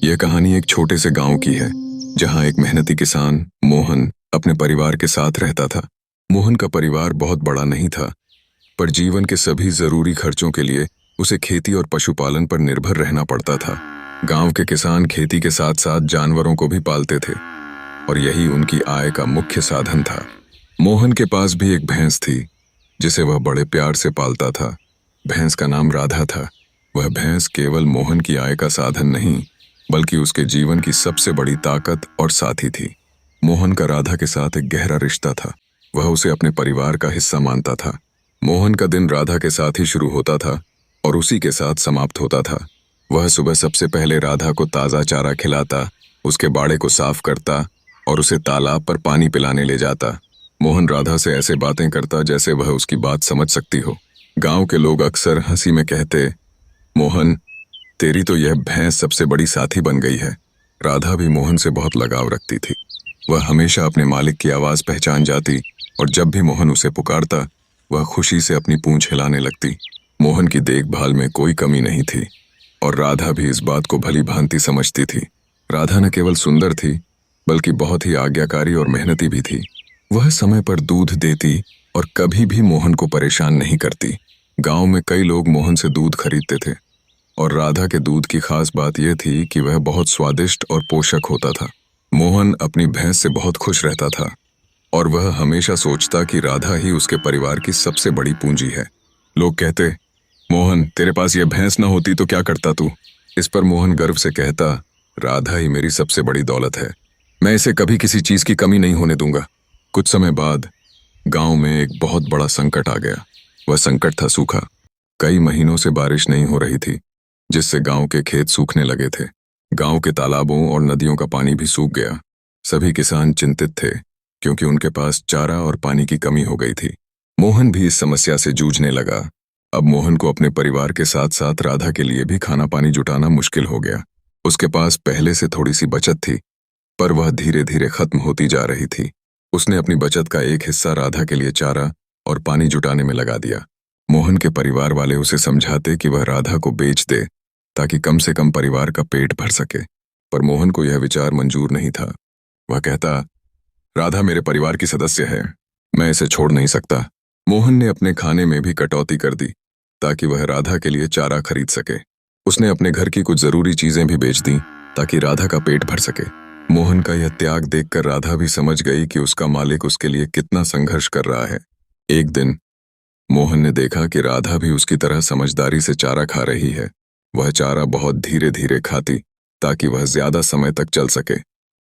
यह कहानी एक छोटे से गांव की है, जहां एक मेहनती किसान मोहन अपने परिवार के साथ रहता था। मोहन का परिवार बहुत बड़ा नहीं था, पर जीवन के सभी जरूरी खर्चों के लिए उसे खेती और पशुपालन पर निर्भर रहना पड़ता था। गांव के किसान खेती के साथ साथ जानवरों को भी पालते थे और यही उनकी आय का मुख्य साधन था। मोहन के पास भी एक भैंस थी, जिसे वह बड़े प्यार से पालता था। भैंस का नाम राधा था। वह भैंस केवल मोहन की आय का साधन नहीं, बल्कि उसके जीवन की सबसे बड़ी ताकत और साथी थी। मोहन का राधा के साथ एक गहरा रिश्ता था। वह उसे अपने परिवार का हिस्सा मानता था। मोहन का दिन राधा के साथ ही शुरू होता था और उसी के साथ समाप्त होता था। वह सुबह सबसे पहले राधा को ताज़ा चारा खिलाता, उसके बाड़े को साफ करता और उसे तालाब पर पानी पिलाने ले जाता। मोहन राधा से ऐसे बातें करता जैसे वह उसकी बात समझ सकती हो। गांव के लोग अक्सर हंसी में कहते, मोहन, तेरी तो यह भैंस सबसे बड़ी साथी बन गई है। राधा भी मोहन से बहुत लगाव रखती थी। वह हमेशा अपने मालिक की आवाज़ पहचान जाती और जब भी मोहन उसे पुकारता, वह खुशी से अपनी पूंछ हिलाने लगती। मोहन की देखभाल में कोई कमी नहीं थी और राधा भी इस बात को भली भांति समझती थी। राधा न केवल सुंदर थी, बल्कि बहुत ही आज्ञाकारी और मेहनती भी थी। वह समय पर दूध देती और कभी भी मोहन को परेशान नहीं करती। गांव में कई लोग मोहन से दूध खरीदते थे और राधा के दूध की खास बात यह थी कि वह बहुत स्वादिष्ट और पोषक होता था। मोहन अपनी भैंस से बहुत खुश रहता था और वह हमेशा सोचता कि राधा ही उसके परिवार की सबसे बड़ी पूंजी है। लोग कहते, मोहन, तेरे पास यह भैंस न होती तो क्या करता तू? इस पर मोहन गर्व से कहता, राधा ही मेरी सबसे बड़ी दौलत है। मैं इसे कभी किसी चीज की कमी नहीं होने दूंगा। कुछ समय बाद गांव में एक बहुत बड़ा संकट आ गया। वह संकट था सूखा। कई महीनों से बारिश नहीं हो रही थी, जिससे गांव के खेत सूखने लगे थे। गांव के तालाबों और नदियों का पानी भी सूख गया। सभी किसान चिंतित थे, क्योंकि उनके पास चारा और पानी की कमी हो गई थी। मोहन भी इस समस्या से जूझने लगा। अब मोहन को अपने परिवार के साथ साथ राधा के लिए भी खाना पानी जुटाना मुश्किल हो गया। उसके पास पहले से थोड़ी सी बचत थी, पर वह धीरे धीरे खत्म होती जा रही थी। उसने अपनी बचत का एक हिस्सा राधा के लिए चारा और पानी जुटाने में लगा दिया। मोहन के परिवार वाले उसे समझाते कि वह राधा को बेच दे, ताकि कम से कम परिवार का पेट भर सके, पर मोहन को यह विचार मंजूर नहीं था। वह कहता, राधा मेरे परिवार की सदस्य है, मैं इसे छोड़ नहीं सकता। मोहन ने अपने खाने में भी कटौती कर दी, ताकि वह राधा के लिए चारा खरीद सके। उसने अपने घर की कुछ जरूरी चीजें भी बेच दी, ताकि राधा का पेट भर सके। मोहन का यह त्याग देखकर राधा भी समझ गई कि उसका मालिक उसके लिए कितना संघर्ष कर रहा है। एक दिन मोहन ने देखा कि राधा भी उसकी तरह समझदारी से चारा खा रही है। वह चारा बहुत धीरे धीरे खाती, ताकि वह ज्यादा समय तक चल सके।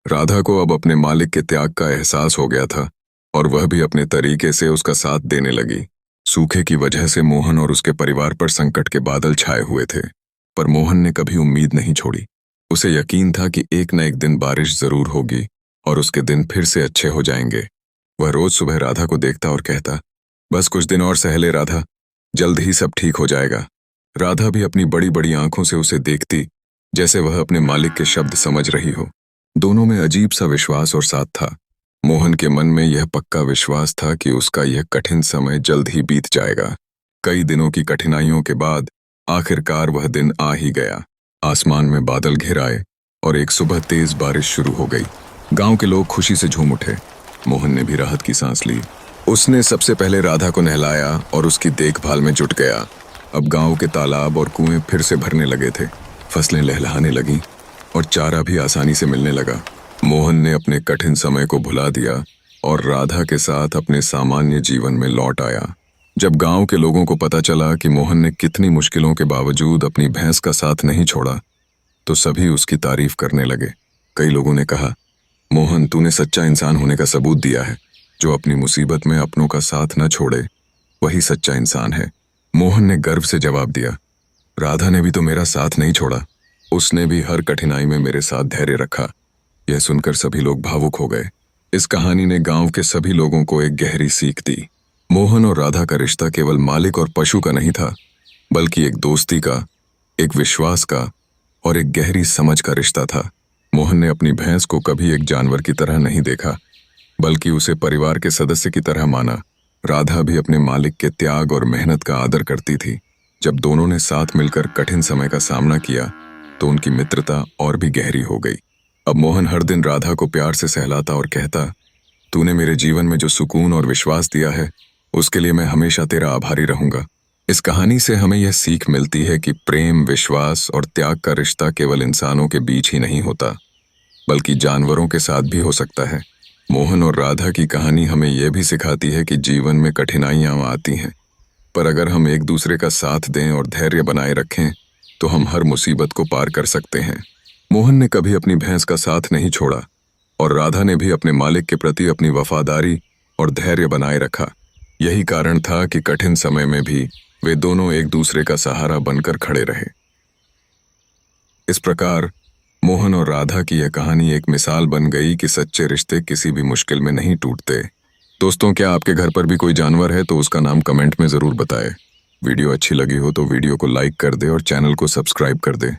राधा को अब अपने मालिक के त्याग का एहसास हो गया था और वह भी अपने तरीके से उसका साथ देने लगी। सूखे की वजह से मोहन और उसके परिवार पर संकट के बादल छाए हुए थे, पर मोहन ने कभी उम्मीद नहीं छोड़ी। उसे यकीन था कि एक न एक दिन बारिश जरूर होगी और उसके दिन फिर से अच्छे हो जाएंगे। वह रोज सुबह राधा को देखता और कहता, बस कुछ दिन और सह ले राधा, जल्द ही सब ठीक हो जाएगा। राधा भी अपनी बड़ी बड़ी आंखों से उसे देखती, जैसे वह अपने मालिक के शब्द समझ रही हो। दोनों में अजीब सा विश्वास और साथ था। मोहन के मन में यह पक्का विश्वास था कि उसका यह कठिन समय जल्द ही बीत जाएगा। कई दिनों की कठिनाइयों के बाद आखिरकार वह दिन आ ही गया। आसमान में बादल घिर आए और एक सुबह तेज बारिश शुरू हो गई। गांव के लोग खुशी से झूम उठे। मोहन ने भी राहत की सांस ली। उसने सबसे पहले राधा को नहलाया और उसकी देखभाल में जुट गया। अब गांव के तालाब और कुएं फिर से भरने लगे थे। फसलें लहलहाने लगीं और चारा भी आसानी से मिलने लगा। मोहन ने अपने कठिन समय को भुला दिया और राधा के साथ अपने सामान्य जीवन में लौट आया। जब गांव के लोगों को पता चला कि मोहन ने कितनी मुश्किलों के बावजूद अपनी भैंस का साथ नहीं छोड़ा, तो सभी उसकी तारीफ करने लगे। कई लोगों ने कहा, मोहन, तूने सच्चा इंसान होने का सबूत दिया है। जो अपनी मुसीबत में अपनों का साथ न छोड़े, वही सच्चा इंसान है। मोहन ने गर्व से जवाब दिया, राधा ने भी तो मेरा साथ नहीं छोड़ा। उसने भी हर कठिनाई में मेरे साथ धैर्य रखा। यह सुनकर सभी लोग भावुक हो गए। इस कहानी ने गांव के सभी लोगों को एक गहरी सीख दी। मोहन और राधा का रिश्ता केवल मालिक और पशु का नहीं था, बल्कि एक दोस्ती का, एक विश्वास का और एक गहरी समझ का रिश्ता था। मोहन ने अपनी भैंस को कभी एक जानवर की तरह नहीं देखा, बल्कि उसे परिवार के सदस्य की तरह माना। राधा भी अपने मालिक के त्याग और मेहनत का आदर करती थी। जब दोनों ने साथ मिलकर कठिन समय का सामना किया, तो उनकी मित्रता और भी गहरी हो गई। अब मोहन हर दिन राधा को प्यार से सहलाता और कहता, तूने मेरे जीवन में जो सुकून और विश्वास दिया है उसके लिए मैं हमेशा तेरा आभारी रहूंगा। इस कहानी से हमें यह सीख मिलती है कि प्रेम, विश्वास और त्याग का रिश्ता केवल इंसानों के बीच ही नहीं होता, बल्कि जानवरों के साथ भी हो सकता है। मोहन और राधा की कहानी हमें यह भी सिखाती है कि जीवन में कठिनाइयां आती हैं, पर अगर हम एक दूसरे का साथ दें और धैर्य बनाए रखें तो हम हर मुसीबत को पार कर सकते हैं। मोहन ने कभी अपनी भैंस का साथ नहीं छोड़ा और राधा ने भी अपने मालिक के प्रति अपनी वफादारी और धैर्य बनाए रखा। यही कारण था कि कठिन समय में भी वे दोनों एक दूसरे का सहारा बनकर खड़े रहे। इस प्रकार मोहन और राधा की यह कहानी एक मिसाल बन गई कि सच्चे रिश्ते किसी भी मुश्किल में नहीं टूटते। दोस्तों, क्या आपके घर पर भी कोई जानवर है तो उसका नाम कमेंट में ज़रूर बताएं। वीडियो अच्छी लगी हो तो वीडियो को लाइक कर दे और चैनल को सब्सक्राइब कर दे।